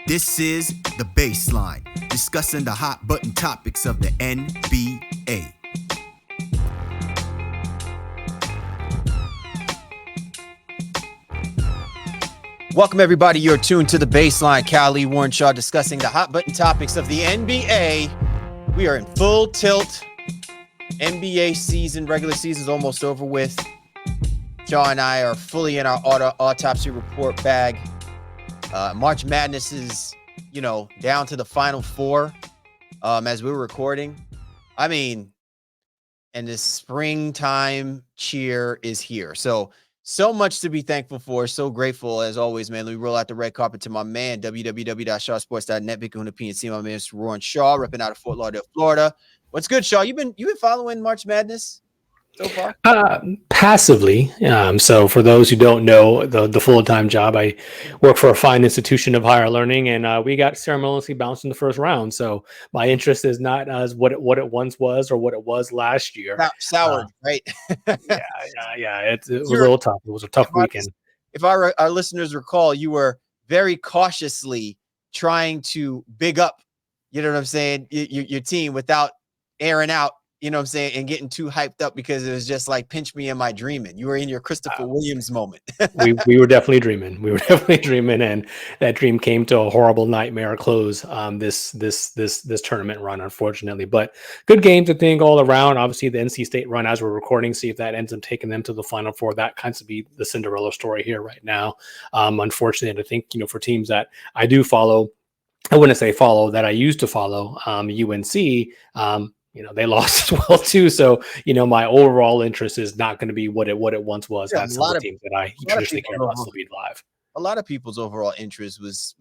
This is The Baseline, discussing the hot button topics of the NBA. Welcome, everybody. You're tuned to The Baseline. Cal Lee, Warren Shaw, discussing the hot button topics of the NBA. We are in full tilt. NBA season, regular season is almost over with. Shaw and I are fully in our autopsy report bag. March Madness is, down to the final four as we're recording. I mean, and the springtime cheer is here. So much to be thankful for. So grateful as always, man. Let me roll out the red carpet to my man, www.shawsports.net. Big Kahuna P and see my man, Mr. Warren Shaw, repping out of Fort Lauderdale, Florida. What's good, Shaw? You been following March Madness so far? Passively. So for those who don't know, the full-time job, I work for a fine institution of higher learning, and we got ceremoniously bounced in the first round. So my interest is not as what it once was or what it was last year. Soured, right? Yeah. It was a little tough. It was a tough weekend. If our listeners recall, you were very cautiously trying to big up, you know what I'm saying, your team without airing out, you know what I'm saying, and getting too hyped up because it was just like pinch me in my dreaming. You were in your Christopher Williams moment. we were definitely dreaming. And that dream came to a horrible nightmare close. This tournament run, unfortunately, but good games I think all around. Obviously, the NC State run as we're recording. See if that ends up taking them to the Final Four. That kinds of be the Cinderella story here right now. Unfortunately, I think for teams that I do follow, I wouldn't say follow that I used to follow. UNC. They lost as well too. So, my overall interest is not going to be what it once was. Yeah, on some of the teams that I traditionally care about still being live. A lot of people's overall interest was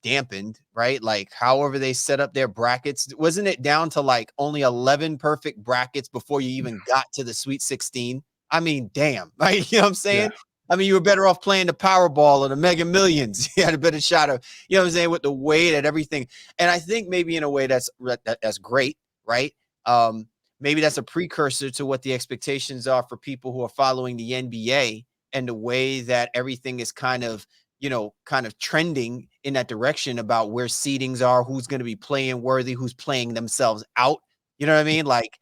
dampened, right? Like, however they set up their brackets, wasn't it down to like only 11 perfect brackets before you even got to the Sweet 16? I mean, damn, right? You know what I'm saying? Yeah. I mean, you were better off playing the Powerball or the Mega Millions. You had a better shot of, you know what I'm saying, with the weight and everything. And I think maybe in a way that's great. Right. Maybe that's a precursor to what the expectations are for people who are following the NBA and the way that everything is kind of trending in that direction about where seedings are, who's going to be playing worthy, who's playing themselves out. You know what I mean? Like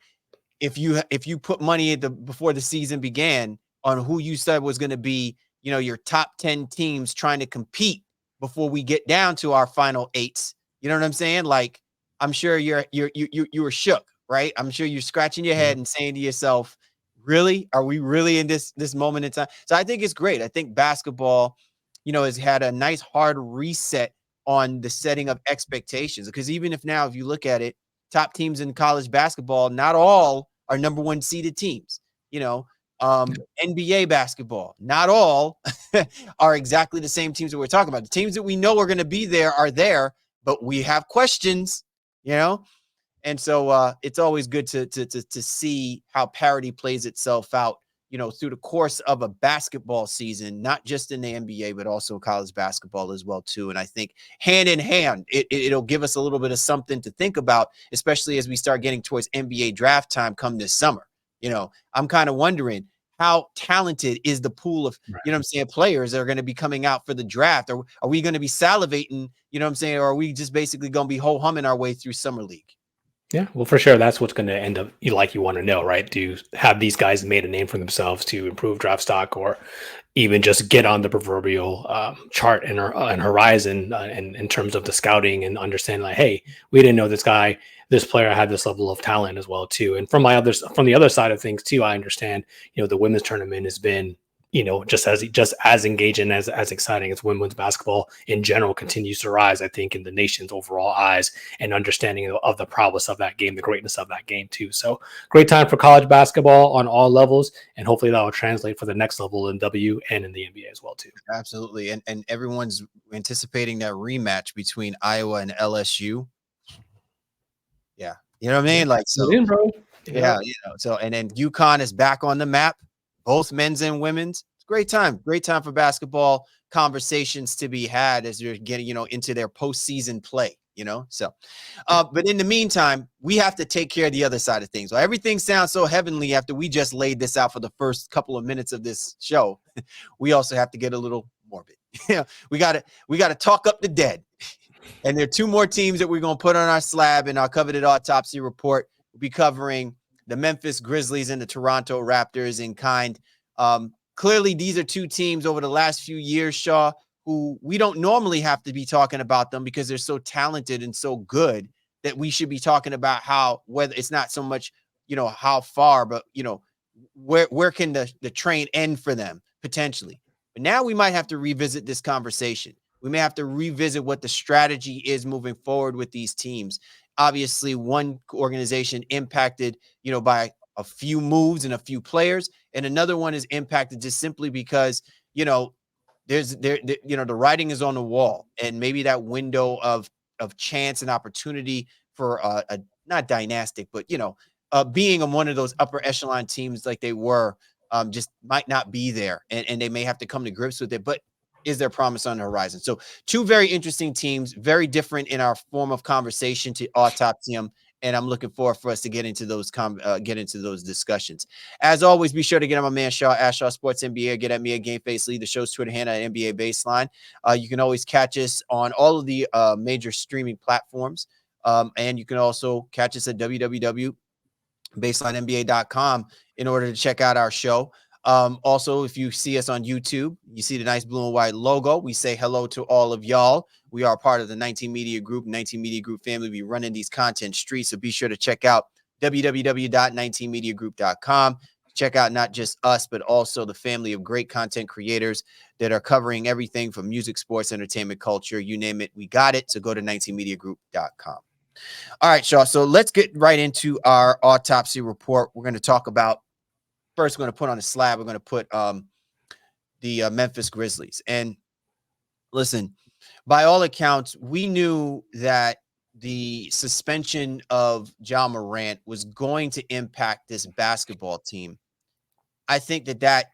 if you put money before the season began on who you said was going to be, your top 10 teams trying to compete before we get down to our final eights. You know what I'm saying? Like, I'm sure you were shook, right? I'm sure you're scratching your head and saying to yourself, really? Are we really in this moment in time? So I think it's great. I think basketball, has had a nice hard reset on the setting of expectations. Because even if you look at it, top teams in college basketball, not all are number one seeded teams. NBA basketball, not all are exactly the same teams that we're talking about. The teams that we know are going to be there are there, but we have questions. And so it's always good to see how parity plays itself out, through the course of a basketball season, not just in the NBA, but also college basketball as well, too. And I think hand in hand, it'll give us a little bit of something to think about, especially as we start getting towards NBA draft time come this summer. I'm kind of wondering how talented is the pool of, players that are going to be coming out for the draft? Are we going to be salivating, or are we just basically going to be ho-humming our way through summer league? Yeah, well, for sure. That's what's going to end up like you want to know, right? Do you have these guys made a name for themselves to improve draft stock or even just get on the proverbial chart and horizon in terms of the scouting and understanding like, hey, we didn't know this player had this level of talent as well, too. And from the other side of things, too, I understand, the women's tournament has been, just as engaging, as exciting as women's basketball in general continues to rise, I think, in the nation's overall eyes and understanding of the prowess of that game, the greatness of that game too. So great time for college basketball on all levels, and hopefully that will translate for the next level in W and in the NBA as well too. Absolutely. And everyone's anticipating that rematch between Iowa and LSU. Yeah. You know what I mean? Like, so, bro. Yeah. So, and then UConn is back on the map. Both men's and women's. It's great time for basketball conversations to be had as they're getting, into their postseason play, So, but in the meantime, we have to take care of the other side of things. Well, everything sounds so heavenly after we just laid this out for the first couple of minutes of this show. We also have to get a little morbid. We got to talk up the dead. And there are two more teams that we're going to put on our slab in our coveted autopsy report. We'll be covering the Memphis Grizzlies and the Toronto Raptors in kind. Clearly, these are two teams over the last few years, Shaw, who we don't normally have to be talking about them because they're so talented and so good that we should be talking about how, whether it's not so much, how far, but, where can the train end for them potentially. But now we might have to revisit this conversation. We may have to revisit what the strategy is moving forward with these teams. Obviously, one organization impacted, by a few moves and a few players, and another one is impacted just simply because, the writing is on the wall, and maybe that window of chance and opportunity for a not dynastic, but being on one of those upper echelon teams like they were, just might not be there, and they may have to come to grips with it. But is there promise on the horizon? So two very interesting teams, very different in our form of conversation to autopsy them. And I'm looking forward for us to get into those discussions. As always, be sure to get on my man Shaw, Shaw Sports NBA, get at me at Game Face, lead the show's Twitter handle at NBA Baseline. You can always catch us on all of the major streaming platforms. And you can also catch us at www.baselinenba.com in order to check out our show. Also, if you see us on YouTube, you see the nice blue and white logo. We say hello to all of y'all. We are part of the 19 Media Group family. We run in these content streets, so be sure to check out www.19mediagroup.com. Check out not just us, but also the family of great content creators that are covering everything from music, sports, entertainment, culture, you name it, we got it. So go to 19mediagroup.com. All right, Shaw. So let's get right into our autopsy report. We're going to talk about, first, we're going to put on a slab. We're going to put the Memphis Grizzlies. And listen, by all accounts, we knew that the suspension of Ja Morant was going to impact this basketball team. I think that,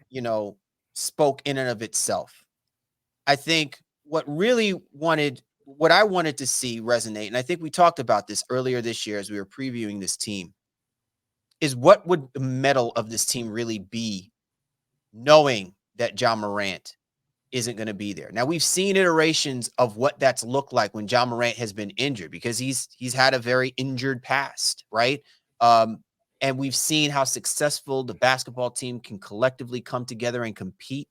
spoke in and of itself. I think what I wanted to see resonate, and I think we talked about this earlier this year as we were previewing this team, is what would the mettle of this team really be, knowing that Ja Morant isn't going to be there. Now, we've seen iterations of what that's looked like when Ja Morant has been injured, because he's had a very injured past, right? And we've seen how successful the basketball team can collectively come together and compete.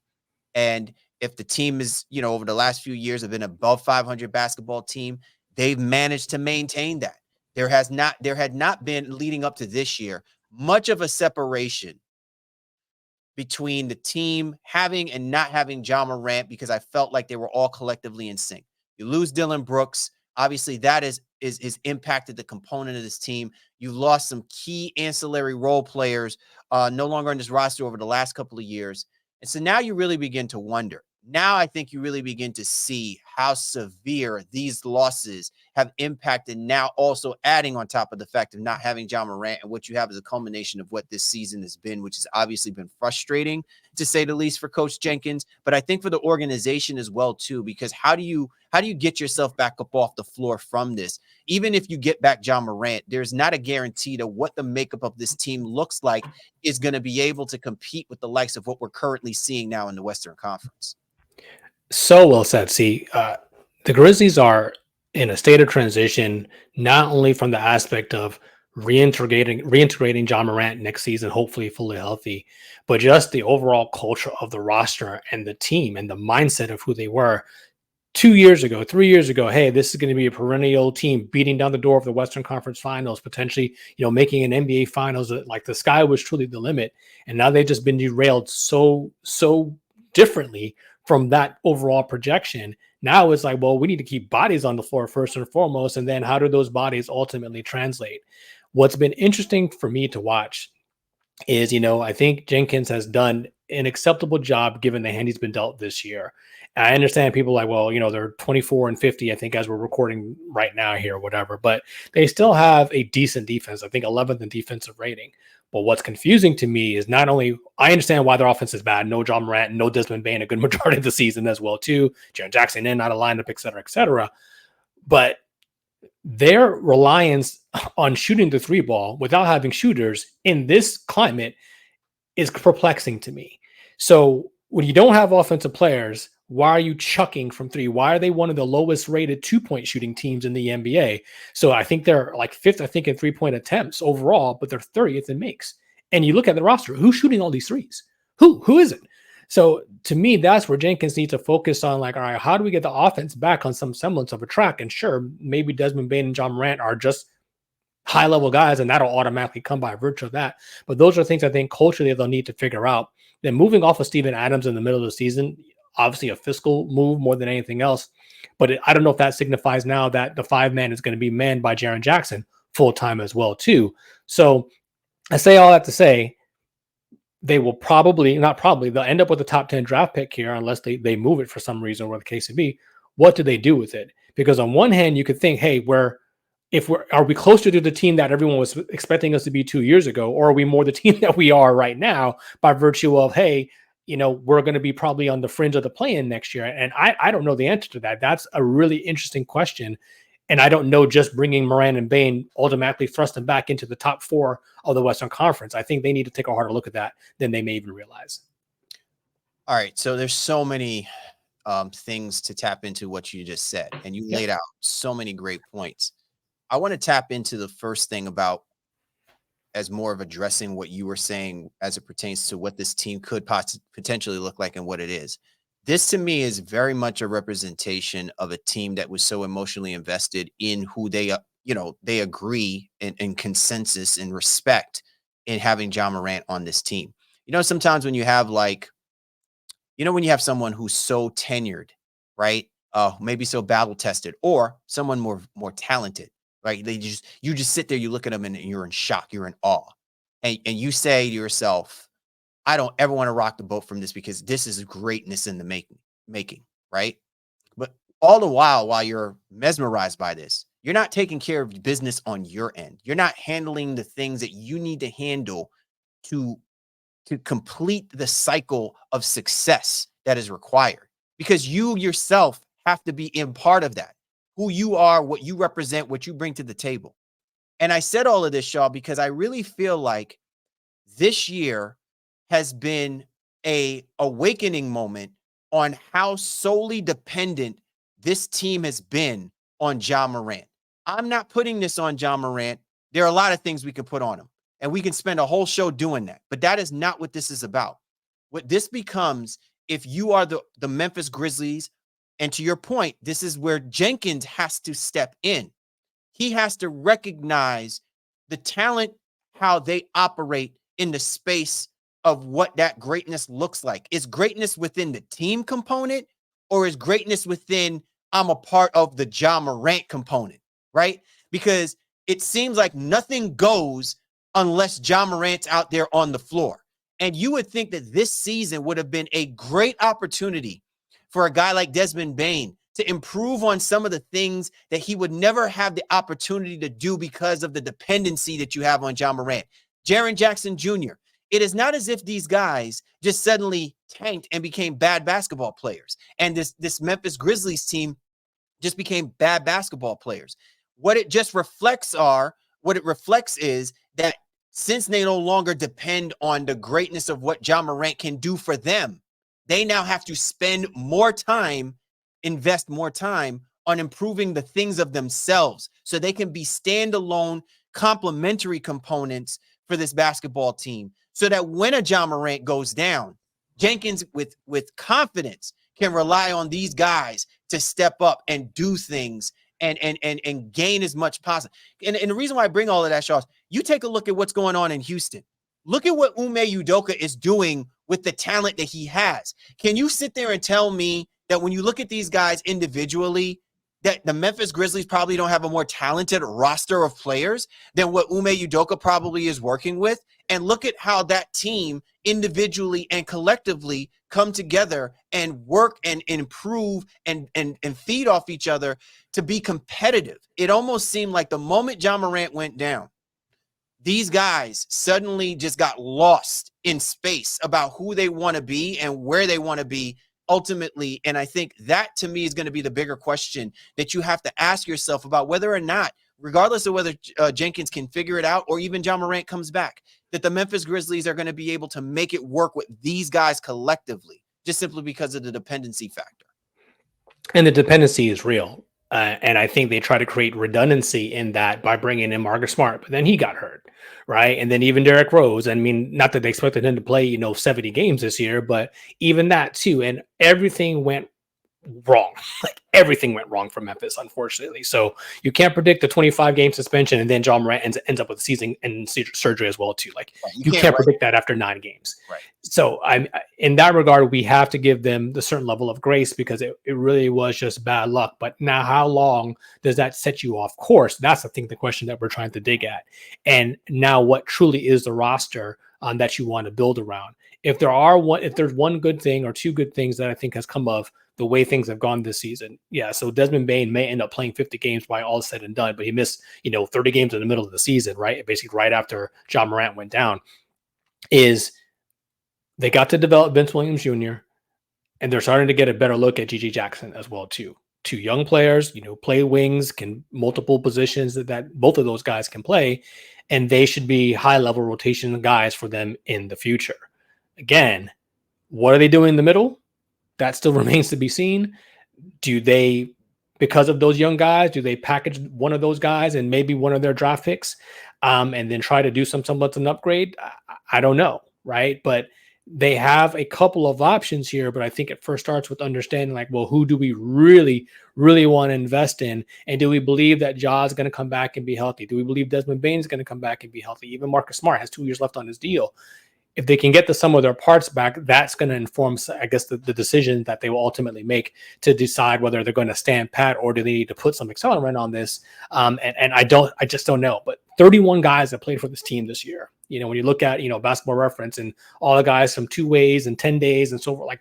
And if the team is, over the last few years have been above 500 basketball team, they've managed to maintain that. There had not been, leading up to this year, much of a separation between the team having and not having Ja Morant, because I felt like they were all collectively in sync. You lose Dillon Brooks. Obviously, that is impacted the component of this team. You lost some key ancillary role players, no longer on this roster over the last couple of years. And so now you really begin to wonder. Now I think you really begin to see how severe these losses have impacted, now also adding on top of the fact of not having Ja Morant, and what you have is a culmination of what this season has been, which has obviously been frustrating, to say the least, for Coach Jenkins, but I think for the organization as well too, because how do you get yourself back up off the floor from this? Even if you get back Ja Morant, there's not a guarantee to what the makeup of this team looks like is going to be able to compete with the likes of what we're currently seeing now in the Western Conference. So well said. See, the Grizzlies are in a state of transition, not only from the aspect of reintegrating Ja Morant next season, hopefully fully healthy, but just the overall culture of the roster and the team and the mindset of who they were 2 years ago, 3 years ago. Hey, this is going to be a perennial team beating down the door of the Western Conference Finals, potentially, making an NBA Finals. Like, the sky was truly the limit, and now they've just been derailed so differently from that overall projection. Now it's like, well, we need to keep bodies on the floor first and foremost, and then how do those bodies ultimately translate? What's been interesting for me to watch is, I think Jenkins has done an acceptable job given the hand he's been dealt this year. And I understand people like, well, they're 24-50, I think, as we're recording right now here, whatever, but they still have a decent defense. I think 11th in defensive rating. But what's confusing to me is, not only I understand why their offense is bad, no Ja Morant, no Desmond Bane a good majority of the season as well too, Jaren Jackson in, out of lineup, et cetera, but their reliance on shooting the three ball without having shooters in this climate is perplexing to me. So when you don't have offensive players, why are you chucking from three? Why are they one of the lowest rated 2-point shooting teams in the NBA? So I think they're like fifth, I think, in 3-point attempts overall, but they're 30th in makes. And you look at the roster, who's shooting all these threes? Who is it? So to me, that's where Jenkins needs to focus on, like, all right, how do we get the offense back on some semblance of a track? And sure, maybe Desmond Bane and Ja Morant are just high-level guys, and that'll automatically come by virtue of that. But those are things I think culturally they'll need to figure out. Then moving off of Steven Adams in the middle of the season, obviously a fiscal move more than anything else. But I don't know if that signifies now that the 5-man is going to be manned by Jaren Jackson full-time as well, too. So I say all that to say they will they'll end up with a top 10 draft pick here unless they move it for some reason, or the case may be. What do they do with it? Because on one hand, you could think, hey, are we closer to the team that everyone was expecting us to be 2 years ago, or are we more the team that we are right now by virtue of, hey, we're going to be probably on the fringe of the play-in next year? And I don't know the answer to that. That's a really interesting question. And I don't know, just bringing Morant and Bane automatically thrust them back into the top 4 of the Western Conference. I think they need to take a harder look at that than they may even realize. All right. So there's so many things to tap into what you just said, and you laid out so many great points. I want to tap into the first thing about, as more of addressing what you were saying as it pertains to what this team could potentially look like and what it is. This to me is very much a representation of a team that was so emotionally invested in who they agree and consensus and respect in having Ja Morant on this team. Sometimes when you have when you have someone who's so tenured, right? Maybe so battle tested, or someone more talented, right? You just sit there, you look at them and you're in shock, you're in awe. And you say to yourself, I don't ever want to rock the boat from this, because this is greatness in the making, right? But all the while you're mesmerized by this, you're not taking care of business on your end. You're not handling the things that you need to handle to complete the cycle of success that is required, because you yourself have to be in part of that. Who you are, what you represent, what you bring to the table. And I said all of this, Shaw, because I really feel like this year has been a awakening moment on how solely dependent this team has been on Ja Morant. I'm not putting this on Ja Morant. There are a lot of things we can put on him, and we can spend a whole show doing that. But that is not what this is about. What this becomes, if you are the Memphis Grizzlies, and to your point, this is where Jenkins has to step in. He has to recognize the talent, how they operate in the space of what that greatness looks like. Is greatness within the team component, or is greatness within, I'm a part of the Ja Morant component, right? Because it seems like nothing goes unless Ja Morant's out there on the floor. And you would think that this season would have been a great opportunity for a guy like Desmond Bane to improve on some of the things that he would never have the opportunity to do because of the dependency that you have on Ja Morant. Jaren Jackson Jr. It is not as if these guys just suddenly tanked and became bad basketball players, and this Memphis Grizzlies team just became bad basketball players. What it reflects is that since they no longer depend on the greatness of what Ja Morant can do for them, they now have to invest more time on improving the things of themselves so they can be standalone complementary components for this basketball team, so that when a Ja Morant goes down, Jenkins with confidence can rely on these guys to step up and do things and gain as much possible. And the reason why I bring all of that, Shaw, you take a look at what's going on in Houston. Look at what Ime Udoka is doing with the talent that he has. Can you sit there and tell me that when you look at these guys individually, that the Memphis Grizzlies probably don't have a more talented roster of players than what Ime Udoka probably is working with? And look at how that team individually and collectively come together and work and improve and feed off each other to be competitive. It almost seemed like the moment Ja Morant went down, these guys suddenly just got lost in space about who they want to be and where they want to be ultimately. And I think that, to me, is going to be the bigger question that you have to ask yourself about whether or not, regardless of whether Jenkins can figure it out or even Ja Morant comes back, that the Memphis Grizzlies are going to be able to make it work with these guys collectively. just simply because of the dependency factor. And the dependency is real. And I think they try to create redundancy in that by bringing in Marcus Smart, but then he got hurt, right? And then even Derrick Rose. I mean, not that they expected him to play, 70 games this year, but even that too. And everything went wrong. Like everything went wrong for Memphis, unfortunately. So you can't predict the 25-game suspension, and then Ja Morant ends up with season and surgery as well too. Like you can't predict that after 9 games. Right. So I'm in that regard, we have to give them the certain level of grace because it really was just bad luck. But now, how long does that set you off course? That's the question that we're trying to dig at. And now, what truly is the roster that you want to build around? If there's one good thing or two good things that I think has come of the way things have gone this season. Yeah. So Desmond Bane may end up playing 50 games by all said and done, but he missed, 30 games in the middle of the season, right? Basically right after Ja Morant went down. Is they got to develop Vince Williams Jr. and they're starting to get a better look at RJ Jackson as well too. 2 young players, play wings, can multiple positions that both of those guys can play, and they should be high level rotation guys for them in the future. Again, what are they doing in the middle? That still remains to be seen. Do they, because of those young guys, do they package one of those guys and maybe one of their draft picks and then try to do some semblance of an upgrade? I don't know, right? But they have a couple of options here, but I think it first starts with understanding who do we really, really want to invest in? And do we believe that Ja is going to come back and be healthy? Do we believe Desmond Bane is going to come back and be healthy? Even Marcus Smart has 2 years left on his deal. If they can get the sum of their parts back, that's going to inform, I guess, the decision that they will ultimately make to decide whether they're going to stand pat or do they need to put some accelerant on this. And I just don't know. But 31 guys that played for this team this year. When you look at Basketball Reference and all the guys from 2 ways and 10 days and so forth,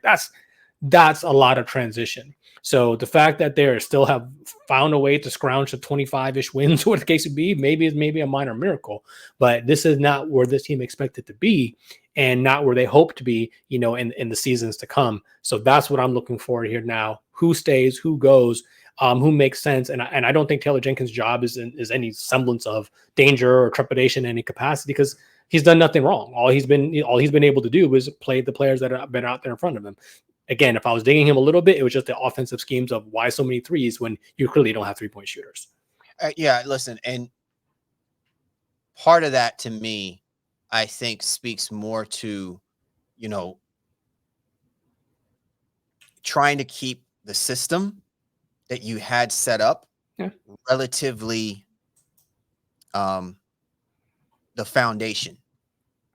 that's a lot of transition. So the fact that they still have found a way to scrounge to 25-ish wins, what the case would be, maybe a minor miracle. But this is not where this team expected to be and not where they hope to be, in the seasons to come. So that's what I'm looking for here now. Who stays, who goes, who makes sense. And I don't think Taylor Jenkins' job is any semblance of danger or trepidation in any capacity because he's done nothing wrong. All he's been able to do is play the players that have been out there in front of him. Again, if I was digging him a little bit, it was just the offensive schemes of why so many threes when you clearly don't have 3-point shooters. Yeah, listen, and part of that to me, I think speaks more to, trying to keep the system that you had set up relatively the foundation.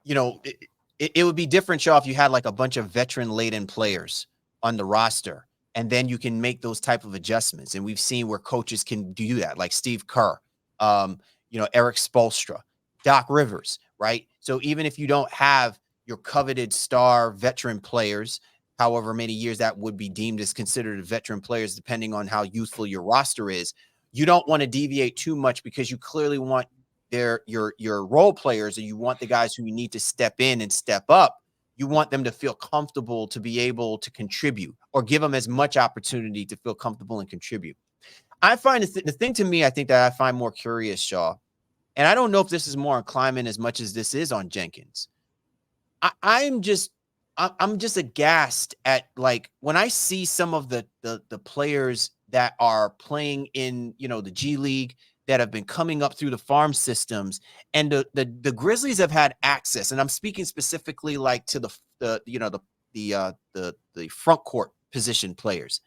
It would be different, Shaw, if you had a bunch of veteran-laden players on the roster, and then you can make those type of adjustments. And we've seen where coaches can do that, like Steve Kerr, Eric Spoelstra, Doc Rivers, right? So even if you don't have your coveted star veteran players, however many years that would be deemed as considered veteran players, depending on how youthful your roster is, you don't want to deviate too much because you clearly want your role players, and you want the guys who you need to step in and step up. You want them to feel comfortable to be able to contribute or give them as much opportunity to feel comfortable and contribute. I find the thing to me, I think that I find more curious, Shaw, and I don't know if this is more on Kleiman as much as this is on Jenkins. I'm just aghast at when I see some of the players that are playing in, the G League that have been coming up through the farm systems, and the Grizzlies have had access, and I'm speaking specifically to the front court position players.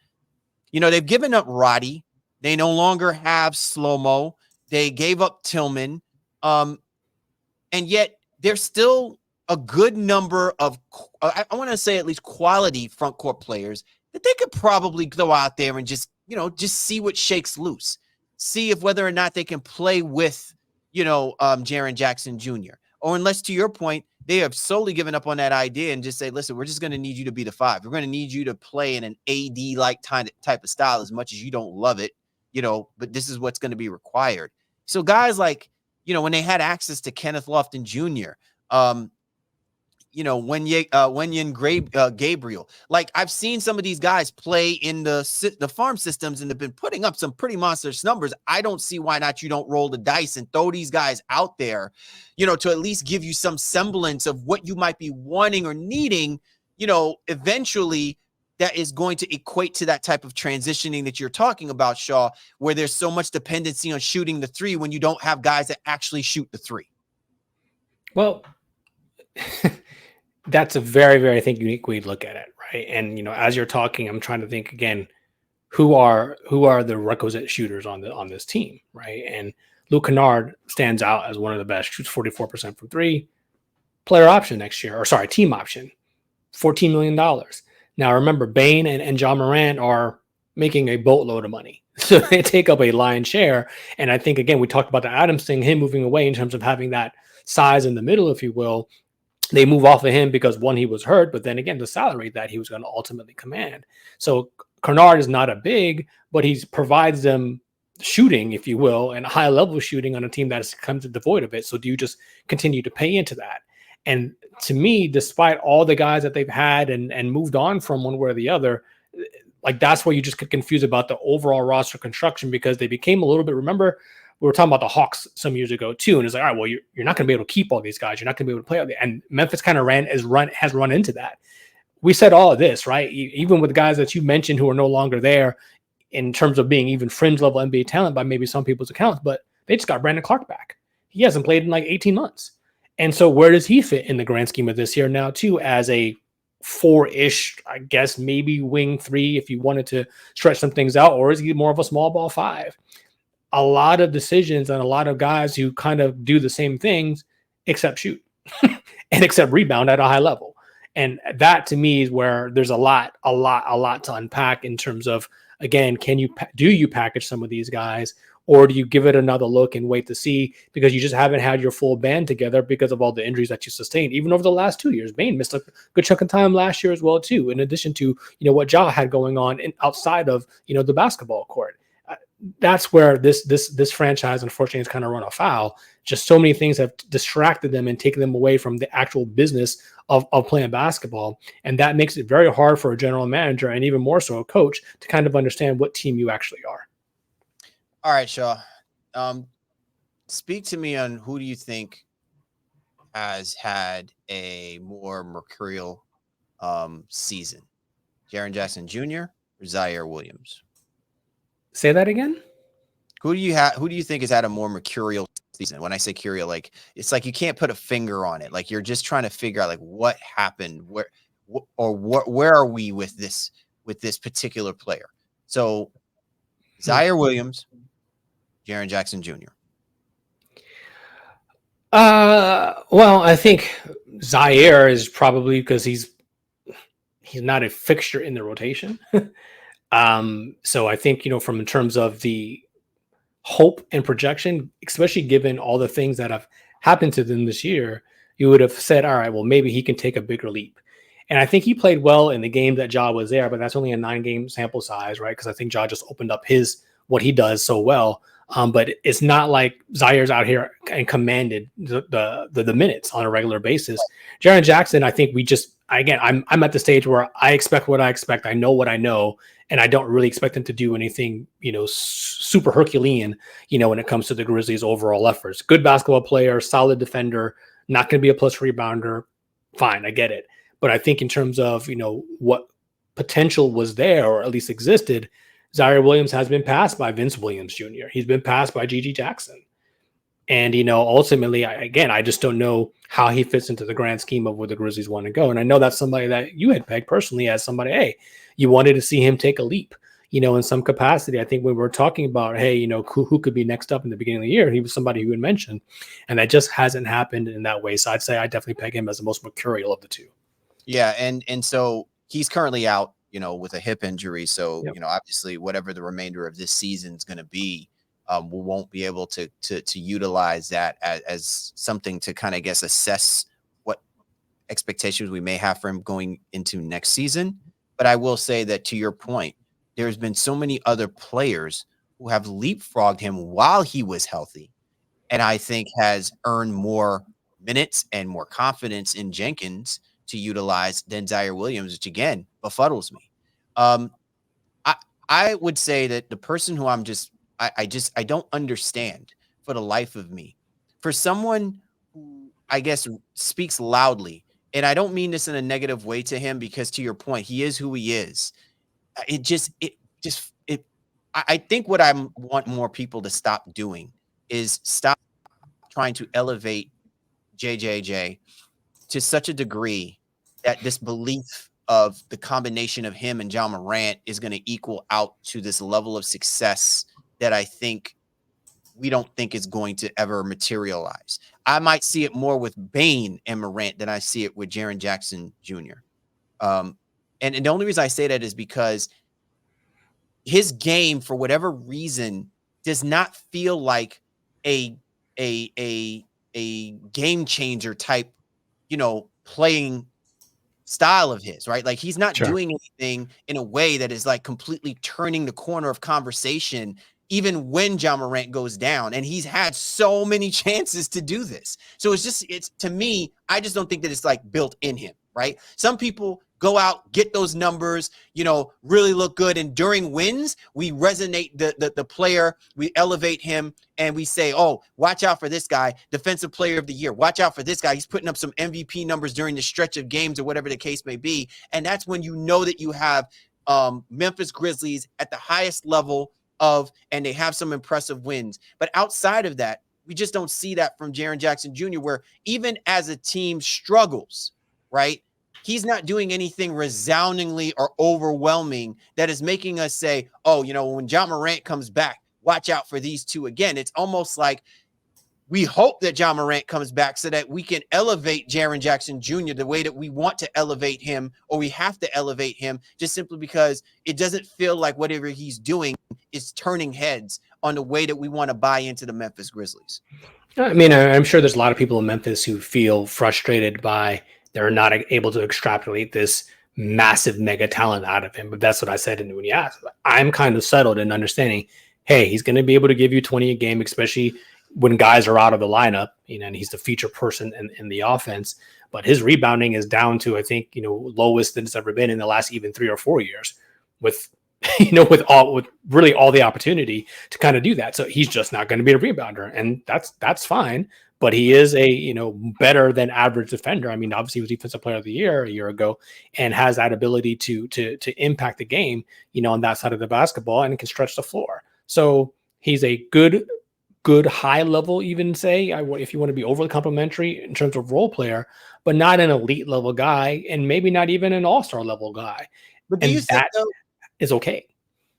They've given up Roddy. They no longer have Slow-Mo. They gave up Tillman. And yet there's still a good number of, I want to say at least quality front court players that they could probably go out there and just see what shakes loose. See if whether or not they can play with, Jaren Jackson Jr. Or unless, to your point, they have solely given up on that idea and just say, listen, we're just going to need you to be the 5. We're going to need you to play in an AD-like type of style as much as you don't love it, but this is what's going to be required. So guys when they had access to Kenneth Lofton Jr., Wenyen Gabriel. I've seen some of these guys play in the farm systems and have been putting up some pretty monstrous numbers. I don't see why not you don't roll the dice and throw these guys out there, to at least give you some semblance of what you might be wanting or needing eventually that is going to equate to that type of transitioning that you're talking about, Shaw, where there's so much dependency on shooting the three when you don't have guys that actually shoot the three. Well, that's a very, very, I think, unique way to look at it, right? And as you're talking, I'm trying to think again, who are the requisite shooters on this team, right? And Luke Kennard stands out as one of the best. Shoots 44% from three. Player option next year, or sorry, team option, $14 million. Now remember, Bane and Ja Morant are making a boatload of money, so they take up a lion's share. And I think again, we talked about the Adams thing, him moving away in terms of having that size in the middle, if you will. They move off of him because one, he was hurt, but then again, the salary that he was going to ultimately command. So Kennard is not a big, but he provides them shooting, if you will, and high level shooting on a team that has come to devoid of it. So do you just continue to pay into that? And to me, despite all the guys that they've had and moved on from one way or the other, like that's where you just get confused about the overall roster construction, because they became a little bit, remember, we were talking about the Hawks some years ago too, and it's like, all right, well, you're not going to be able to keep all these guys. You're not going to be able to play all the, and Memphis kind of has run into that. We said all of this, right? Even with the guys that you mentioned who are no longer there in terms of being even fringe level NBA talent by maybe some people's accounts, but they just got Brandon Clark back. He hasn't played in like 18 months. And so where does he fit in the grand scheme of this year now too, as a 4-ish, I guess, maybe wing 3 if you wanted to stretch some things out, or is he more of a small ball 5? A lot of decisions and a lot of guys who kind of do the same things except shoot and except rebound at a high level. And that to me is where there's a lot to unpack in terms of, again, do you package some of these guys, or do you give it another look and wait to see, because you just haven't had your full band together because of all the injuries that you sustained, even over the last 2 years. Bane missed a good chunk of time last year as well too, in addition to what Ja had going on outside of the basketball court. That's where this franchise, unfortunately, has kind of run afoul. Just so many things have distracted them and taken them away from the actual business of playing basketball. And that makes it very hard for a general manager, and even more so a coach, to kind of understand what team you actually are. All right, Shaw. Speak to me on who do you think has had a more mercurial season? Jaren Jackson Jr. or Zaire Williams? Say that again. Who do you think has had a more mercurial season? When I say curial, like it's like you can't put a finger on it. Like you're just trying to figure out like what happened, where are we with this particular player? So Zaire Williams, Jaren Jackson Jr. Well, I think Zaire is probably because he's not a fixture in the rotation. So I think, from in terms of the hope and projection, especially given all the things that have happened to them this year, you would have said, all right, well, maybe he can take a bigger leap. And I think he played well in the game that Ja was there, but that's only a 9-game sample size, right? Because I think Ja just opened up what he does so well. But it's not like Zaire's out here and commanded the minutes on a regular basis. Jaren Jackson, I think I'm at the stage where I expect what I expect. I know what I know, and I don't really expect him to do anything, super Herculean, when it comes to the Grizzlies' overall efforts. Good basketball player, solid defender, not going to be a plus rebounder. Fine, I get it. But I think in terms of, what potential was there, or at least existed, Zaire Williams has been passed by Vince Williams Jr. He's been passed by Gigi Jackson. And, ultimately, I just don't know how he fits into the grand scheme of where the Grizzlies want to go. And I know that's somebody that you had pegged personally as somebody, hey, you wanted to see him take a leap, in some capacity. I think when we're talking about, hey, who could be next up in the beginning of the year, he was somebody who had mentioned, and that just hasn't happened in that way. So I'd say I definitely peg him as the most mercurial of the two. Yeah. And so he's currently out, with a hip injury. So, Yep. Obviously whatever the remainder of this season is going to be, we won't be able to utilize that as something to kind of, assess what expectations we may have for him going into next season. But I will say that, to your point, there's been so many other players who have leapfrogged him while he was healthy, and I think has earned more minutes and more confidence in Jenkins to utilize than Zaire Williams, which again befuddles me. I would say that the person who I don't understand for the life of me, for someone who speaks loudly and I don't mean this in a negative way to him, because to your point, he is who he is. I think what I want more people to stop doing is stop trying to elevate JJJ to such a degree that this belief of the combination of him and Ja Morant is going to equal out to this level of success that I think we don't think is going to ever materialize. I might see it more with Bane and Morant than I see it with Jaren Jackson Jr. And the only reason I say that is because his game, for whatever reason, does not feel like a game changer type, playing style of his, right? Like, he's not doing anything in a way that is like completely turning the corner of conversation, even when Ja Morant goes down. And he's had so many chances to do this. So it's to me, I just don't think that it's like built in him, right? Some people go out, get those numbers, really look good. And during wins, we resonate the player, we elevate him, and we say, oh, watch out for this guy, defensive player of the year. Watch out for this guy. He's putting up some MVP numbers during the stretch of games or whatever the case may be. And that's when you know that you have Memphis Grizzlies at the highest level and they have some impressive wins. But outside of that, we just don't see that from Jaren Jackson Jr., where even as a team struggles, right, he's not doing anything resoundingly or overwhelming that is making us say, oh, when Ja Morant comes back, watch out for these two again. It's almost like we hope that Ja Morant comes back so that we can elevate Jaren Jackson Jr. the way that we want to elevate him, or we have to elevate him, just simply because it doesn't feel like whatever he's doing is turning heads on the way that we want to buy into the Memphis Grizzlies. I mean, I'm sure there's a lot of people in Memphis who feel frustrated by they're not able to extrapolate this massive mega talent out of him. But that's what I said when you asked. I'm kind of settled in understanding, hey, he's going to be able to give you 20 a game, especially when guys are out of the lineup, and he's the feature person in the offense. But his rebounding is down to, I think, lowest than it's ever been in the last even 3 or 4 years, with with really all the opportunity to kind of do that. So he's just not going to be a rebounder, and that's fine. But he is a better than average defender. I mean, obviously he was Defensive Player of the Year a year ago, and has that ability to impact the game, on that side of the basketball, and can stretch the floor. So he's a good high level, even say, if you want to be overly complimentary in terms of role player, but not an elite level guy, and maybe not even an all-star level guy. But do you think that is okay?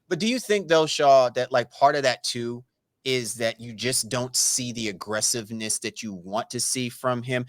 But do you think though, Shaw, that like part of that too is that you just don't see the aggressiveness that you want to see from him?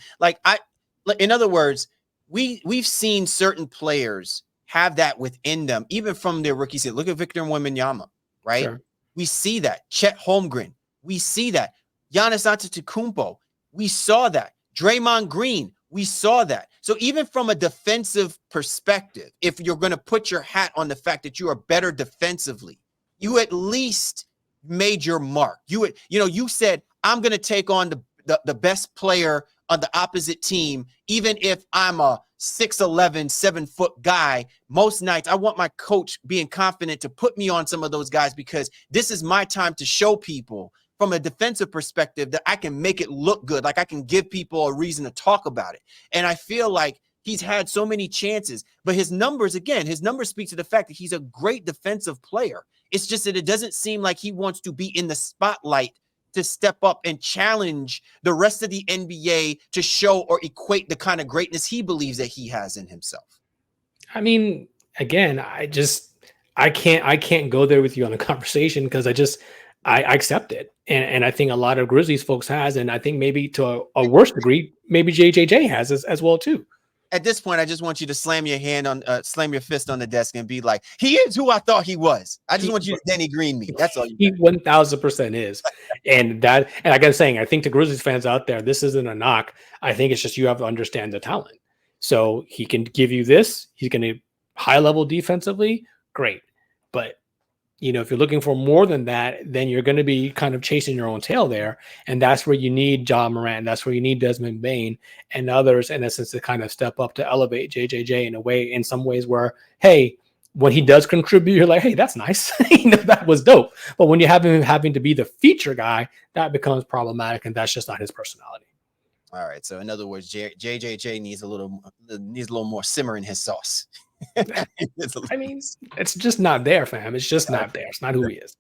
In other words, we've seen certain players have that within them, even from their rookie season. Look at Victor Wembanyama, right? Sure. We see that. Chet Holmgren, we see that. Giannis Antetokounmpo, we saw that. Draymond Green, we saw that. So even from a defensive perspective, if you're going to put your hat on the fact that you are better defensively, you at least made your mark. You said, I'm going to take on the best player on the opposite team, even if I'm a 6'11", 7-foot guy. Most nights I want my coach being confident to put me on some of those guys, because this is my time to show people from a defensive perspective that I can make it look good. Like, I can give people a reason to talk about it. And I feel like he's had so many chances, but his numbers speak to the fact that he's a great defensive player. It's just that it doesn't seem like he wants to be in the spotlight to step up and challenge the rest of the NBA to show or equate the kind of greatness he believes that he has in himself. I mean, again, I can't go there with you on the conversation, because I accept it. And I think a lot of Grizzlies folks has, and I think maybe to a worse degree, maybe JJJ has as well too. At this point, I just want you to slam your fist on the desk and be like, he is who I thought he was. I just want you to Denny Green me. That's all. He 1000% is. And like I'm saying, I think to Grizzlies fans out there, this isn't a knock. I think it's just, you have to understand the talent. So he can give you this. He's going to high level defensively. Great. But if you're looking for more than that, then you're going to be kind of chasing your own tail there. And that's where you need Ja Morant. That's where you need Desmond Bane and others, in essence, to kind of step up to elevate JJJ in some ways where, hey, when he does contribute, you're like, hey, that's nice. That was dope. But when you have him having to be the feature guy, that becomes problematic, and that's just not his personality. All right. So in other words, JJJ needs a little more simmer in his sauce. I mean, it's just not there, fam. It's just not there. It's not who he is.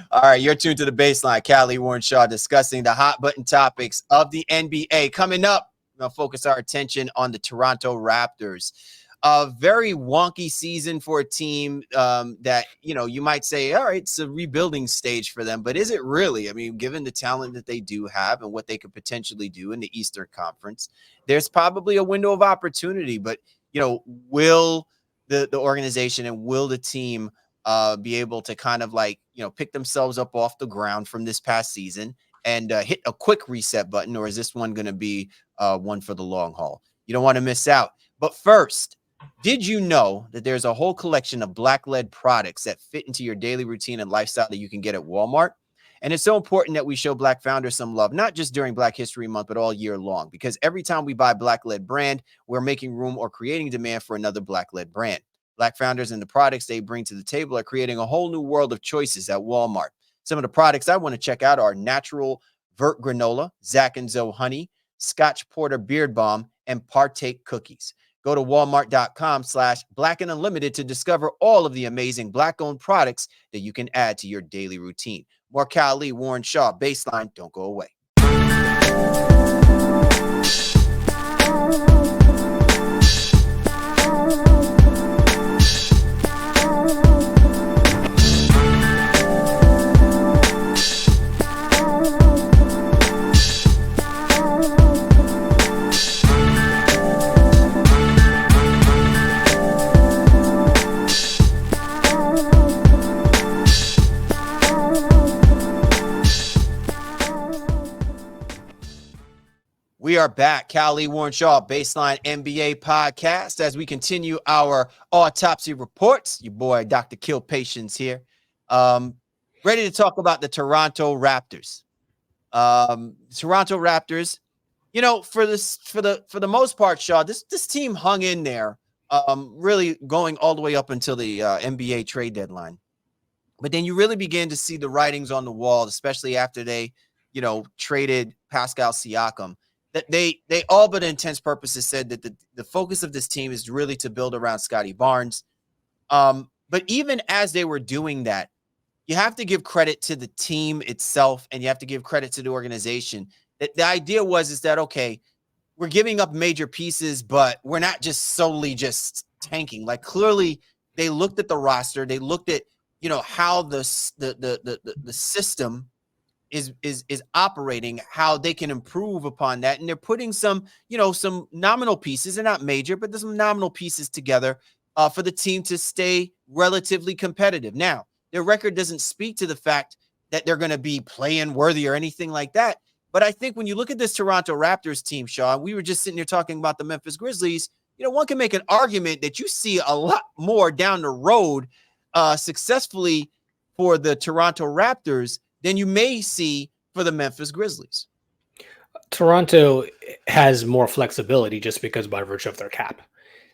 All right, you're tuned to the Baseline. Callie Warren Shaw discussing the hot button topics of the NBA. Coming up, we're going to focus our attention on the Toronto Raptors. A very wonky season for a team that, you might say, all right, it's a rebuilding stage for them. But is it really? I mean, given the talent that they do have and what they could potentially do in the Eastern Conference, there's probably a window of opportunity. But, will the organization and will the team be able to kind of pick themselves up off the ground from this past season and hit a quick reset button? Or is this one going to be one for the long haul? You don't want to miss out. But first, did you know that there's a whole collection of black-led products that fit into your daily routine and lifestyle that you can get at Walmart? And it's so important that we show Black founders some love, not just during Black History Month, but all year long, because every time we buy Black-led brand, we're making room or creating demand for another Black-led brand. Black founders and the products they bring to the table are creating a whole new world of choices at Walmart. Some of the products I want to check out are Natural Vert Granola, Zac and Zoe Honey, Scotch Porter Beard Balm, and Partake Cookies. Go to walmart.com/Black and Unlimited to discover all of the amazing Black-owned products that you can add to your daily routine. More Callie Warren Shaw, Baseline. Don't go away. We are back. Callie Warren Shaw, Baseline NBA podcast, as we continue our autopsy reports. Your boy, Dr. Kill Patience here. Ready to talk about the Toronto Raptors. Toronto Raptors, for the most part, Shaw, this team hung in there, really going all the way up until the NBA trade deadline. But then you really begin to see the writings on the wall, especially after they, traded Pascal Siakam. That they all but intents purposes said that the focus of this team is really to build around Scottie Barnes. But even as they were doing that, you have to give credit to the team itself, and you have to give credit to the organization. That the idea is that, okay, we're giving up major pieces, but we're not just solely just tanking. Like, clearly they looked at the roster, they looked at, how the system is operating, how they can improve upon that. And they're putting some nominal pieces, they're not major, but there's some nominal pieces together for the team to stay relatively competitive. Now, their record doesn't speak to the fact that they're going to be playing worthy or anything like that. But I think when you look at this Toronto Raptors team, Sean, we were just sitting here talking about the Memphis Grizzlies. One can make an argument that you see a lot more down the road successfully for the Toronto Raptors than you may see for the Memphis Grizzlies. Toronto has more flexibility just because by virtue of their cap.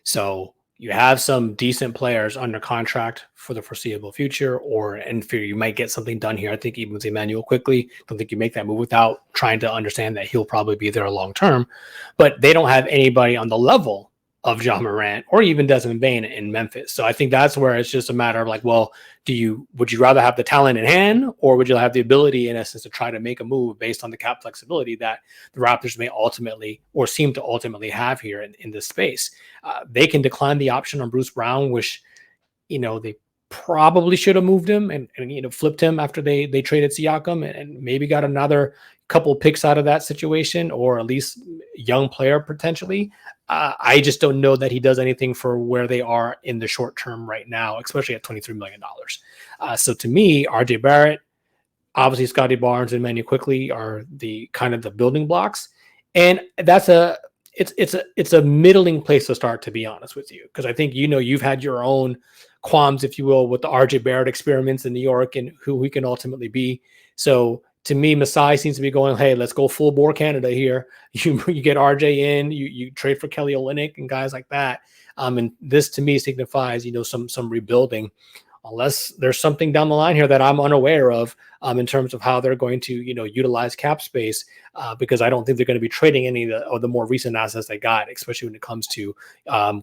So you have some decent players under contract for the foreseeable future, or in theory, you might get something done here. I think even with Emmanuel quickly, don't think you make that move without trying to understand that he'll probably be there long term. But they don't have anybody on the level of Ja Morant or even Desmond Bane in Memphis. So I think that's where it's just a matter of like, well, would you rather have the talent in hand, or would you have the ability in essence to try to make a move based on the cap flexibility that the Raptors may ultimately or seem to ultimately have here in this space? They can decline the option on Bruce Brown, which, they probably should have moved him and flipped him after they traded Siakam and maybe got another couple picks out of that situation, or at least young player potentially. I just don't know that he does anything for where they are in the short term right now, especially at $23 million. So to me, RJ Barrett, obviously Scottie Barnes and Emmanuel quickly are the kind of the building blocks. And that's it's a middling place to start, to be honest with you. Because I think, you've had your own qualms, if you will, with the RJ Barrett experiments in New York and who he can ultimately be. So to me, Masai seems to be going, hey, let's go full bore Canada here. You get RJ in, you trade for Kelly Olynyk and guys like that. And this to me signifies, some rebuilding unless there's something down the line here that I'm unaware of in terms of how they're going to, utilize cap space, because I don't think they're going to be trading any of the more recent assets they got, especially when it comes to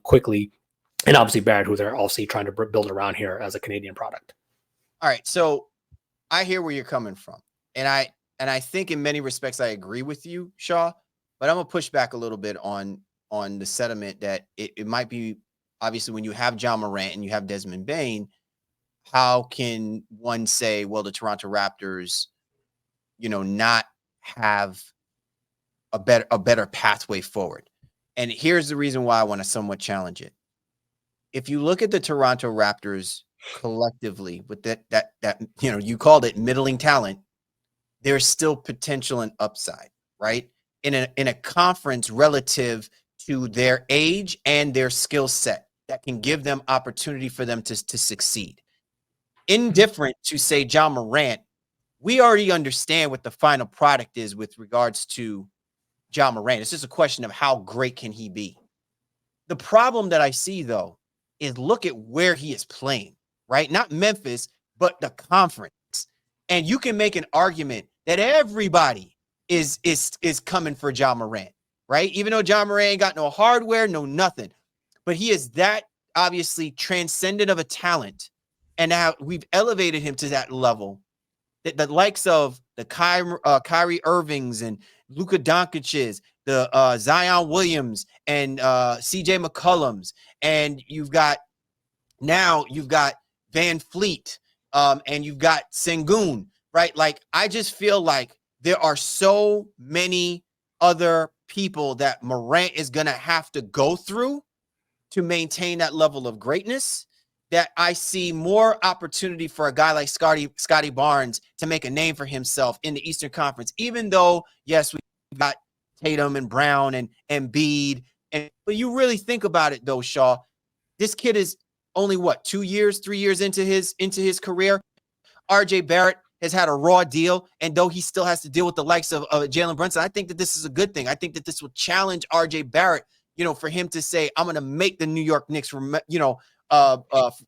quickly, and obviously Barrett, who they're also trying to build around here as a Canadian product. All right, so I hear where you're coming from, and I think in many respects I agree with you, Shaw. But I'm gonna push back a little bit on the sentiment that it might be, obviously, when you have Ja Morant and you have Desmond Bane, how can one say, well, the Toronto Raptors, not have a better pathway forward? And here's the reason why I want to somewhat challenge it. If you look at the Toronto Raptors collectively with that you called it middling talent, there's still potential and upside, right? In a conference relative to their age and their skill set that can give them opportunity for them to succeed. Indifferent to, say, Ja Morant, we already understand what the final product is with regards to Ja Morant. It's just a question of how great can he be. The problem that I see, though, is look at where he is playing, right? Not Memphis, but the conference. And you can make an argument that everybody is coming for Ja Morant, right? Even though Ja Morant ain't got no hardware, no nothing. But he is that obviously transcendent of a talent. And now we've elevated him to that level that the likes of the Kyrie Irvings and Luka Doncic's, the Zion Williams and CJ McCollums, and you've got Van Fleet, and you've got Sengun, right? Like, I just feel like there are so many other people that Morant is going to have to go through to maintain that level of greatness, that I see more opportunity for a guy like Scottie Barnes to make a name for himself in the Eastern Conference, even though, yes, we got Tatum and Brown and Embiid. But you really think about it, though, Shaw, this kid is only, 3 years into his career. RJ Barrett has had a raw deal, and though he still has to deal with the likes of Jalen Brunson, I think that this is a good thing. I think that this will challenge RJ Barrett, for him to say, I'm going to make the New York Knicks,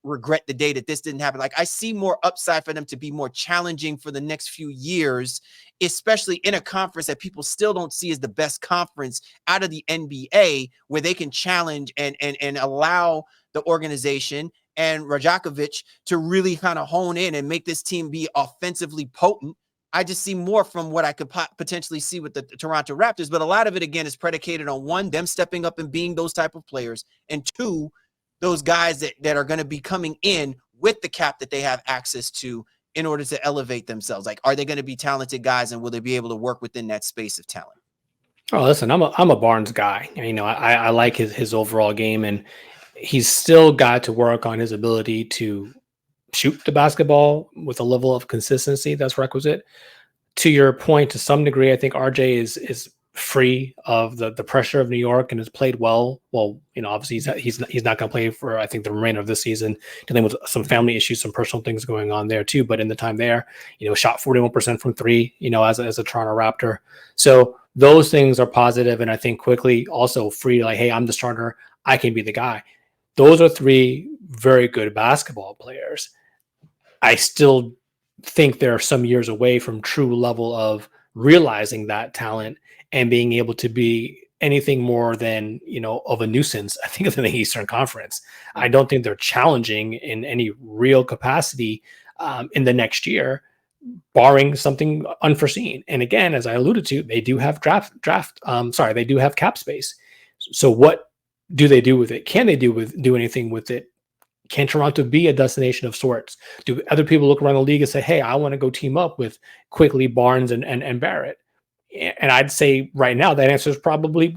regret the day that this didn't happen. Like, I see more upside for them to be more challenging for the next few years, especially in a conference that people still don't see as the best conference out of the NBA, where they can challenge and allow the organization and Rajakovic to really kind of hone in and make this team be offensively potent. I just see more from what I could potentially see with the Toronto Raptors. But a lot of it, again, is predicated on, one, them stepping up and being those type of players, and two, those guys that are going to be coming in with the cap that they have access to in order to elevate themselves. Like, are they going to be talented guys, and will they be able to work within that space of talent? Oh, listen, I'm a Barnes guy. I like his overall game, and he's still got to work on his ability to shoot the basketball with a level of consistency that's requisite. To your point, to some degree, I think RJ is free of the pressure of New York and has played well. Well, obviously he's not going to play for, I think, the remainder of this season, dealing with some family issues, some personal things going on there too. But in the time there, shot 41% from three, as a Toronto Raptor. So those things are positive, and I think quickly also free, like, hey, I'm the starter, I can be the guy. Those are three very good basketball players. I still think they're some years away from true level of realizing that talent and being able to be anything more than, of a nuisance, I think, in the Eastern Conference. I don't think they're challenging in any real capacity in the next year, barring something unforeseen. And again, as I alluded to, they do have they do have cap space. So what do they do with it? Can they do anything with it? Can Toronto be a destination of sorts? Do other people look around the league and say, hey, I want to go team up with quickly Barnes and Barrett? And I'd say right now that answer is probably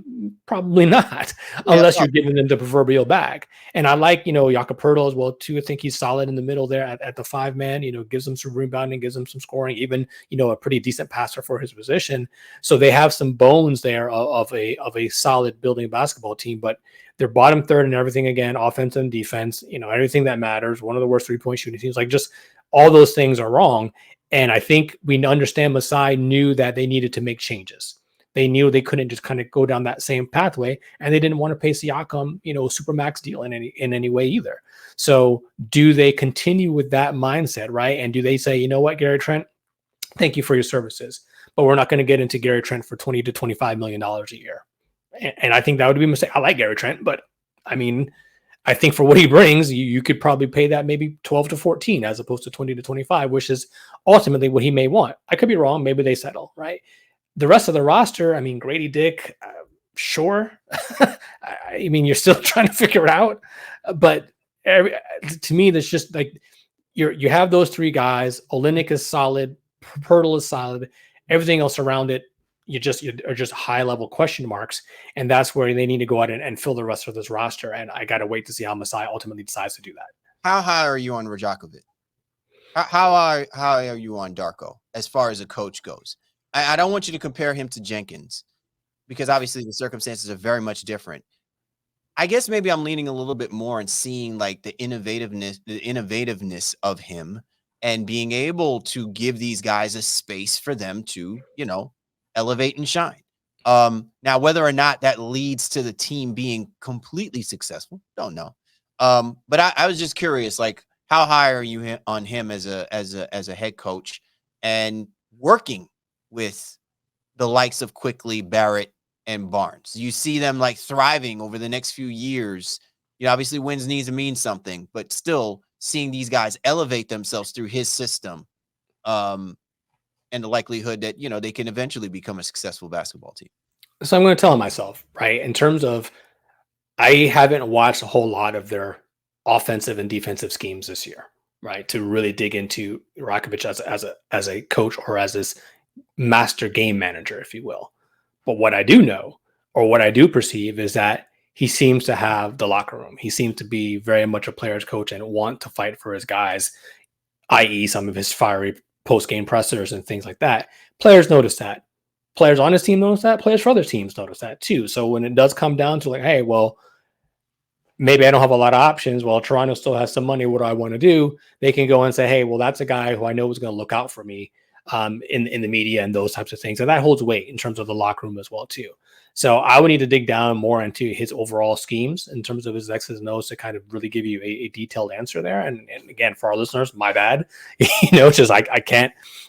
not, unless you're giving them the proverbial bag. And I like, Jakob Poeltl as well too. I think he's solid in the middle there at the 5-man, gives them some rebounding, gives them some scoring, even, a pretty decent passer for his position. So they have some bones there of a solid building basketball team, but they're bottom third in everything, again, offense and defense, everything that matters. One of the worst 3-point shooting teams. Like, just all those things are wrong. And I think we understand Masai knew that they needed to make changes. They knew they couldn't just kind of go down that same pathway, and they didn't want to pay Siakam, super max deal in any way either. So do they continue with that mindset, right? And do they say, you know what, Gary Trent, thank you for your services, but we're not going to get into Gary Trent for $20 to $25 million a year. And I think that would be a mistake. I like Gary Trent, but I mean, I think for what he brings, you could probably pay that maybe 12 to 14 as opposed to 20 to 25, which is ultimately what he may want. I could be wrong. Maybe they settle, right? The rest of the roster, I mean, Grady Dick, sure. I mean, you're still trying to figure it out. But to me, that's just like you have those three guys. Olynyk is solid. Pirtle is solid. Everything else around it, you are just high level question marks. And that's where they need to go out and fill the rest of this roster. And I got to wait to see how Masai ultimately decides to do that. How high are you on Rajakovic? How are you on Darko as far as a coach goes? I don't want you to compare him to Jenkins because obviously the circumstances are very much different. I guess maybe I'm leaning a little bit more and seeing like the innovativeness of him and being able to give these guys a space for them to, elevate and shine. Now, whether or not that leads to the team being completely successful, don't know. But I was just curious, like, how high are you on him as a head coach and working with the likes of Quickly, Barrett, and Barnes? You see them like thriving over the next few years. Obviously wins needs to mean something, but still seeing these guys elevate themselves through his system, and the likelihood that, they can eventually become a successful basketball team. So I'm going to tell myself, right, in terms of, I haven't watched a whole lot of their offensive and defensive schemes this year, right, to really dig into Rakovic as a coach or as this master game manager, if you will. But what I do know, or what I do perceive, is that he seems to have the locker room. He seems to be very much a player's coach and want to fight for his guys, i.e. some of his fiery post-game pressers and things like that. Players notice that. Players on his team notice that. Players for other teams notice that too. So when it does come down to like, hey, well, maybe I don't have a lot of options. Well, Toronto still has some money. What do I want to do? They can go and say, hey, well, that's a guy who I know is going to look out for me in the media and those types of things. And that holds weight in terms of the locker room as well too. So I would need to dig down more into his overall schemes in terms of his X's and O's to kind of really give you a detailed answer there. And again, for our listeners, my bad, just I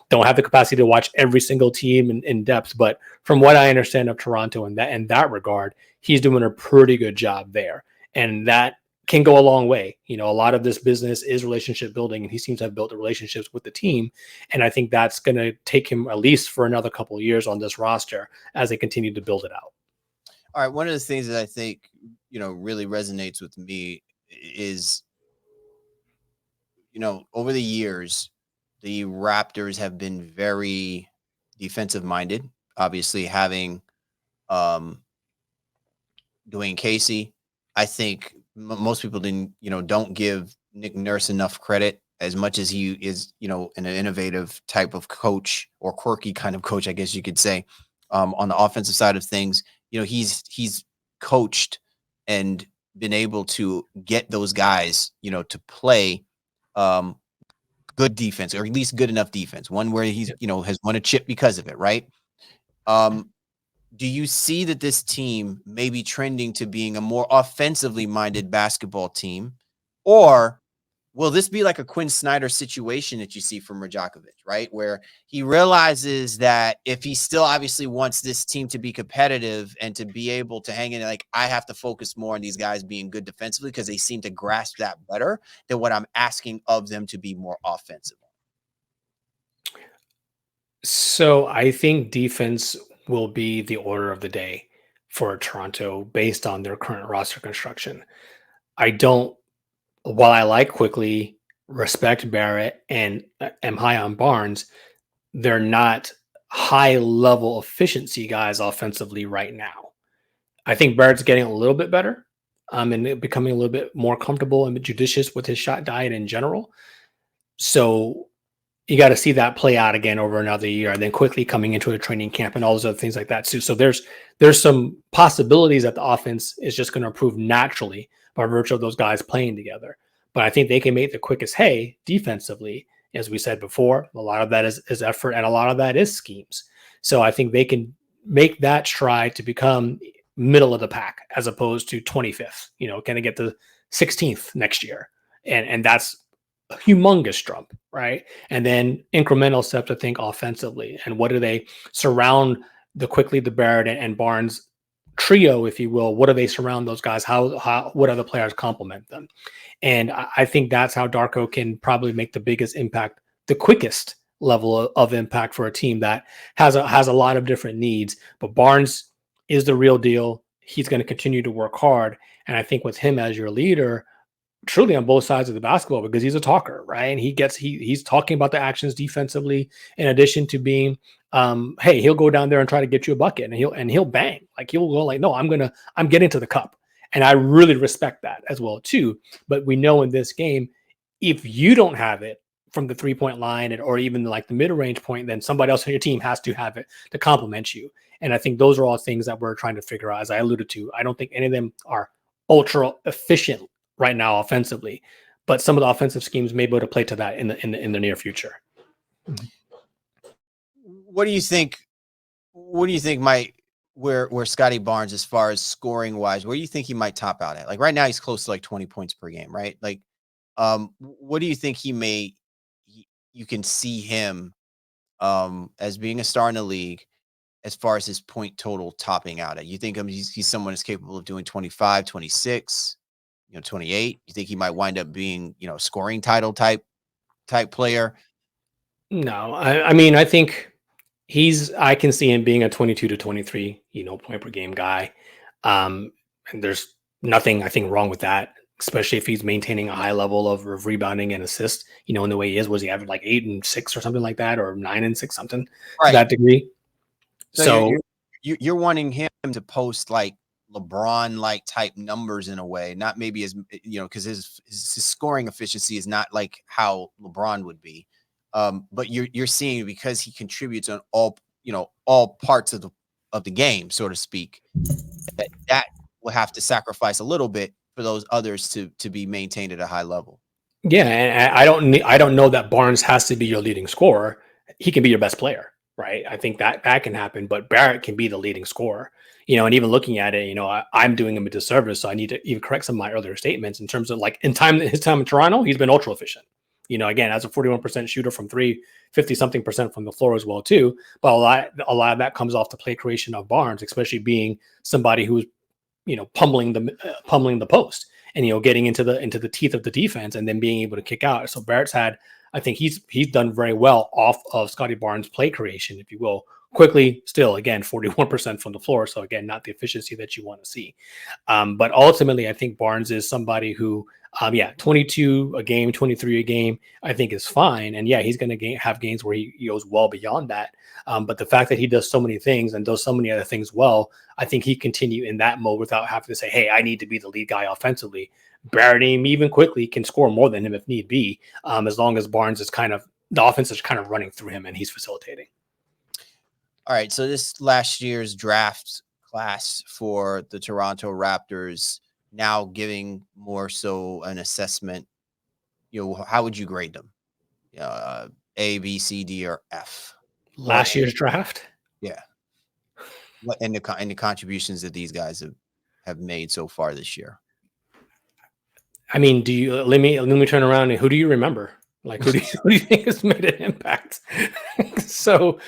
don't have the capacity to watch every single team in depth. But from what I understand of Toronto in that regard, he's doing a pretty good job there. And that can go a long way. A lot of this business is relationship building, and he seems to have built the relationships with the team. And I think that's going to take him at least for another couple of years on this roster as they continue to build it out. All right. One of the things that I think, really resonates with me is, over the years, the Raptors have been very defensive minded, obviously having Dwayne Casey. I think most people don't give Nick Nurse enough credit as much as he is, an innovative type of coach, or quirky kind of coach, I guess you could say, on the offensive side of things. He's coached and been able to get those guys, to play good defense, or at least good enough defense, one where he's, has won a chip because of it. Right. Do you see that this team may be trending to being a more offensively minded basketball team, or will this be like a Quinn Snyder situation that you see from Rajakovic, right? Where he realizes that if he still obviously wants this team to be competitive and to be able to hang in, like, I have to focus more on these guys being good defensively because they seem to grasp that better than what I'm asking of them to be more offensive. So I think defense will be the order of the day for Toronto based on their current roster construction. While I like Quickly, respect Barrett, and am high on Barnes, they're not high level efficiency guys offensively right now. I think Barrett's getting a little bit better and becoming a little bit more comfortable and judicious with his shot diet in general. So you got to see that play out again over another year, and then Quickly coming into a training camp and all those other things like that too. So there's some possibilities that the offense is just going to improve naturally by virtue of those guys playing together. But I think they can make the quickest hay defensively. As we said before, a lot of that is effort, and a lot of that is schemes. So I think they can make that stride to become middle of the pack as opposed to 25th, can they get to 16th next year? And that's a humongous jump, right? And then incremental steps, I think, offensively. And what do they surround the Barrett and Barnes trio, if you will? What do they surround those guys? What other players complement them? And I think that's how Darko can probably make the biggest impact, the quickest level of impact for a team that has a lot of different needs. But Barnes is the real deal. He's going to continue to work hard. And I think with him as your leader, truly on both sides of the basketball, because he's a talker, right? And he's talking about the actions defensively, in addition to being, hey, he'll go down there and try to get you a bucket, and he'll bang. Like, he'll go like, no, I'm getting to the cup. And I really respect that as well too. But we know in this game, if you don't have it from the 3-point line or even like the mid-range point, then somebody else on your team has to have it to complement you. And I think those are all things that we're trying to figure out. As I alluded to, I don't think any of them are ultra efficient right now offensively, but some of the offensive schemes may be able to play to that in the near future. What do you think might where Scottie Barnes, as far as scoring wise, where do you think he might top out at? Like right now he's close to like 20 points per game, right? Like what do you think you can see him as being a star in the league as far as his point total topping out at? You think he's someone who's capable of doing 25, 26, 28? You think he might wind up being, scoring title type player? No, I mean, I think I can see him being a 22 to 23, point per game guy. And there's nothing, I think, wrong with that, especially if he's maintaining a high level of rebounding and assist, in the way he is. Was he having like 8 and 6 or something like that, or 9 and 6, something to that degree? So you're wanting him to post like LeBron like type numbers in a way, not maybe as because his scoring efficiency is not like how LeBron would be. But you're seeing, because he contributes on all parts of the game, so to speak, that will have to sacrifice a little bit for those others to be maintained at a high level. Yeah, and I don't know that Barnes has to be your leading scorer. He can be your best player, right? I think that can happen, but Barrett can be the leading scorer. And even looking at it, I'm doing him a disservice, so I need to even correct some of my earlier statements in terms of like his time in Toronto, he's been ultra efficient. Again, as a 41% shooter from 3, 50-something% from the floor as well too. But a lot of that comes off the play creation of Barnes, especially being somebody who's pummeling the post and getting into the teeth of the defense and then being able to kick out. So Barrett's I think he's done very well off of Scottie Barnes' play creation, if you will. Quickly, still, again, 41% from the floor. So again, not the efficiency that you want to see. But ultimately, I think Barnes is somebody who, 22 a game, 23 a game, I think is fine. And yeah, he's going to have games where he goes well beyond that. But the fact that he does so many things and does so many other things well, I think he continue in that mode without having to say, hey, I need to be the lead guy offensively. Barrett even quickly can score more than him if need be, as long as Barnes is the offense is kind of running through him and he's facilitating. All right, so this last year's draft class for the Toronto Raptors, now giving more so an assessment, how would you grade them? A, B, C, D, or F? Last year's draft? Yeah. And the contributions that these guys have made so far this year. I mean, let me turn around and who do you remember? Like, who do you think has made an impact? So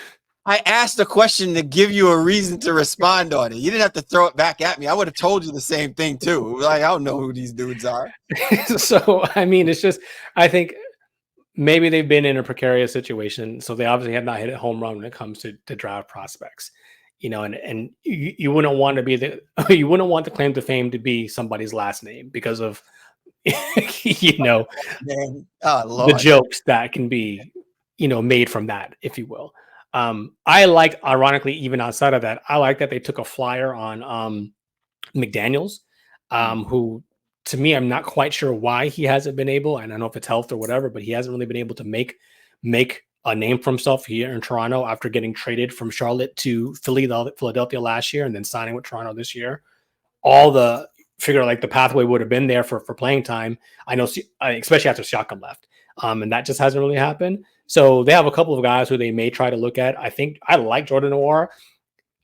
I asked a question to give you a reason to respond on it. You didn't have to throw it back at me. I would have told you the same thing too. Like, I don't know who these dudes are. So, I mean, it's just, I think maybe they've been in a precarious situation. So they obviously have not hit a home run when it comes to draft prospects, and you wouldn't want to you wouldn't want the claim to fame to be somebody's last name because of, the jokes that can be, made from that, if you will. I like, ironically, even outside of that, I like that they took a flyer on McDaniels, who, to me, I'm not quite sure why he hasn't been able, and I don't know if it's health or whatever, but he hasn't really been able to make a name for himself here in Toronto after getting traded from Charlotte to Philadelphia last year and then signing with Toronto this year. All the figure like the pathway would have been there for playing time. I know, especially after Siakam left. And that just hasn't really happened. So they have a couple of guys who they may try to look at. I think I like Jordan Nwora.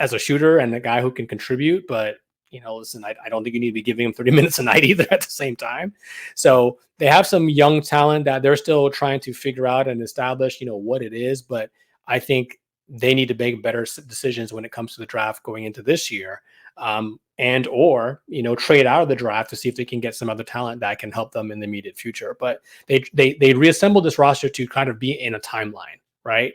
as a shooter and a guy who can contribute, but listen, I don't think you need to be giving him 30 minutes a night either at the same time. So they have some young talent that they're still trying to figure out and establish, what it is. But I think they need to make better decisions when it comes to the draft going into this year, and or trade out of the draft to see if they can get some other talent that can help them in the immediate future. But they reassembled this roster to kind of be in a timeline, right?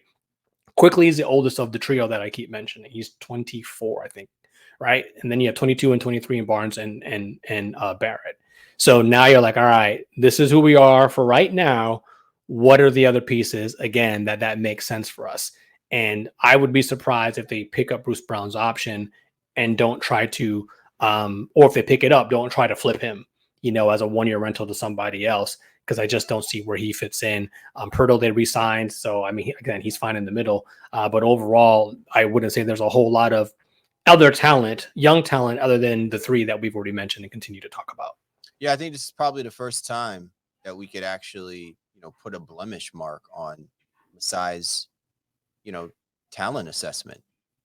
Quickly is the oldest of the trio that I keep mentioning. He's 24, I think, right? And then you have 22 and 23 in Barnes and Barrett. So now you're like, all right, this is who we are for right now. What are the other pieces again that makes sense for us? And I would be surprised if they pick up Bruce Brown's option and don't try to, or if they pick it up, don't try to flip him, as a 1-year rental to somebody else, because I just don't see where he fits in. Pirtle, they re-signed. So, I mean, again, he's fine in the middle. But overall, I wouldn't say there's a whole lot of other talent, young talent, other than the three that we've already mentioned and continue to talk about. Yeah, I think this is probably the first time that we could actually, put a blemish mark on Masai's, talent assessment.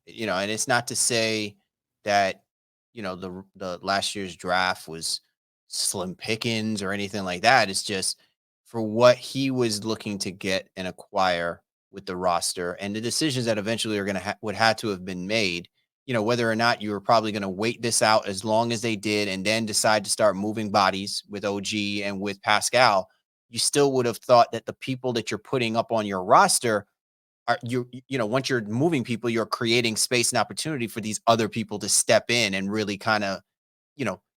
And it's not to say that, the last year's draft was slim pickings or anything like that. It's just for what he was looking to get and acquire with the roster and the decisions that eventually are going to would have to have been made. Whether or not you were probably going to wait this out as long as they did and then decide to start moving bodies with OG and with Pascal, you still would have thought that the people that you're putting up on your roster are once you're moving people, you're creating space and opportunity for these other people to step in and really kind of,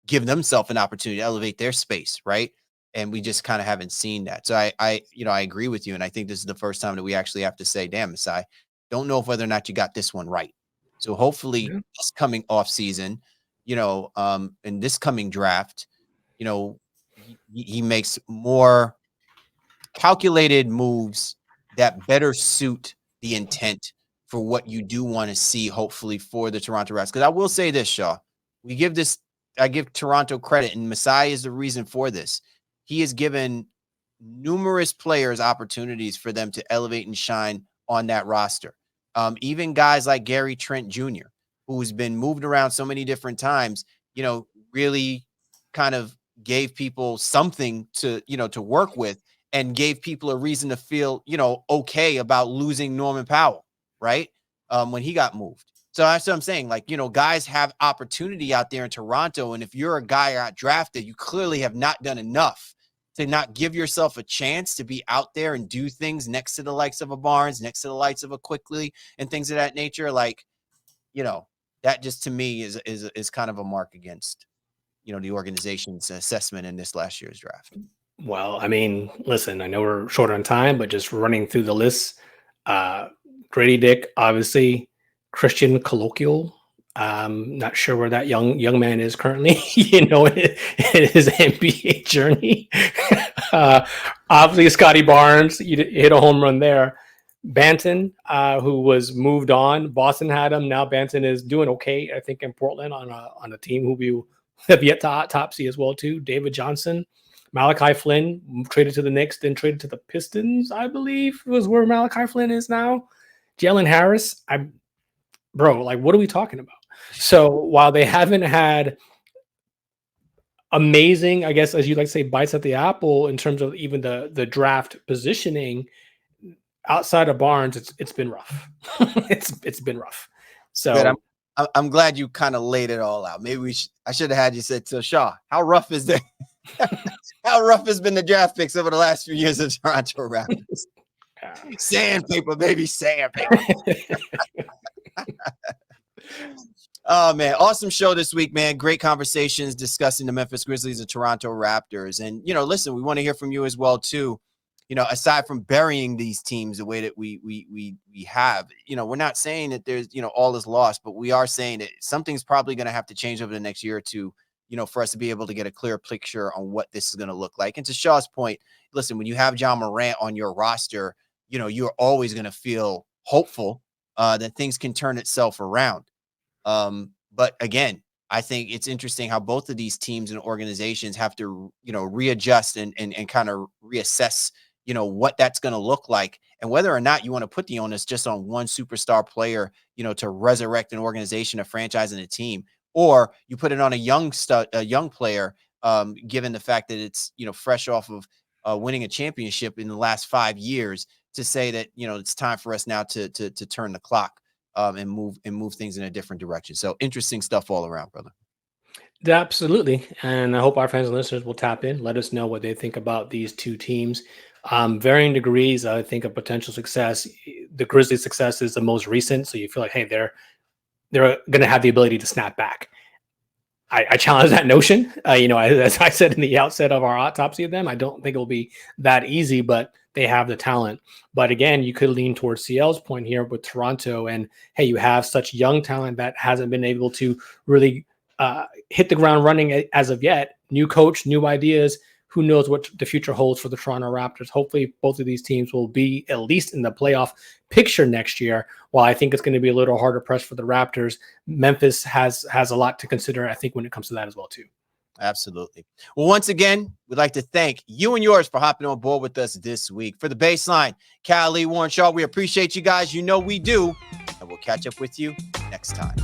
give themselves an opportunity to elevate their space. Right. And we just kind of haven't seen that. So I agree with you. And I think this is the first time that we actually have to say, damn, Masai, don't know whether or not you got this one right. So hopefully this coming off season, in this coming draft, he makes more calculated moves that better suit the intent for what you do want to see, hopefully, for the Toronto Raptors. Because I will say this, Shaw, I give Toronto credit, and Masai is the reason for this. He has given numerous players opportunities for them to elevate and shine on that roster. Even guys like Gary Trent Jr., who's been moved around so many different times, really kind of gave people something to work with and gave people a reason to feel, okay about losing Norman Powell, right? When he got moved. So that's what I'm saying. Like, guys have opportunity out there in Toronto. And if you're a guy out drafted, you clearly have not done enough to not give yourself a chance to be out there and do things next to the likes of a Barnes, next to the likes of a Quickly and things of that nature. Like, that just to me is kind of a mark against, the organization's assessment in this last year's draft. Well, I mean, listen, I know we're short on time, but just running through the list, Grady Dick, obviously, Christian Colloquial. Not sure where that young man is currently, in his NBA journey. Obviously, Scottie Barnes, he hit a home run there. Banton, who was moved on. Boston had him. Now Banton is doing okay, I think, in Portland on a team who we have yet to autopsy as well, too. David Johnson. Malachi Flynn traded to the Knicks, then traded to the Pistons, I believe, was where Malachi Flynn is now. Jalen Harris, like, what are we talking about? So while they haven't had amazing, I guess, as you like to say, bites at the apple in terms of even the draft positioning, outside of Barnes, it's been rough. it's been rough. So good. I'm glad you kind of laid it all out. Maybe I should have had you said, so Shaw, how rough is that? How rough has been the draft picks over the last few years of Toronto Raptors? Sandpaper, baby, sandpaper. Oh, man. Awesome show this week, man. Great conversations discussing the Memphis Grizzlies and Toronto Raptors. And, listen, we want to hear from you as well, too. Aside from burying these teams the way that we have, we're not saying that there's, all is lost, but we are saying that something's probably going to have to change over the next year or two, for us to be able to get a clear picture on what this is going to look like. And to Shaw's point, listen, when you have Ja Morant on your roster, you're always going to feel hopeful that things can turn itself around. But again, I think it's interesting how both of these teams and organizations have to, readjust and kind of reassess, what that's going to look like, and whether or not you want to put the onus just on one superstar player, to resurrect an organization, a franchise, and a team, or you put it on a young player, given the fact that it's, fresh off of winning a championship in the last 5 years, to say that, it's time for us now to turn the clock and move things in a different direction. So interesting stuff all around, brother. Absolutely. And I hope our fans and listeners will tap in, let us know what they think about these two teams. Varying degrees, I think, of potential success. The Grizzlies' success is the most recent. So you feel like, hey, they're going to have the ability to snap back. I challenge that notion. As I said in the outset of our autopsy of them, I don't think it'll be that easy, but they have the talent. But again, you could lean towards CL's point here with Toronto. And hey, you have such young talent that hasn't been able to really hit the ground running as of yet. New coach, new ideas. Who knows what the future holds for the Toronto Raptors? Hopefully, both of these teams will be at least in the playoff picture next year. While I think it's going to be a little harder press for the Raptors, Memphis has a lot to consider, I think, when it comes to that as well, too. Absolutely. Well, once again, we'd like to thank you and yours for hopping on board with us this week. For the Baseline, Cal Lee, Warren Shaw, we appreciate you guys. We do. And we'll catch up with you next time.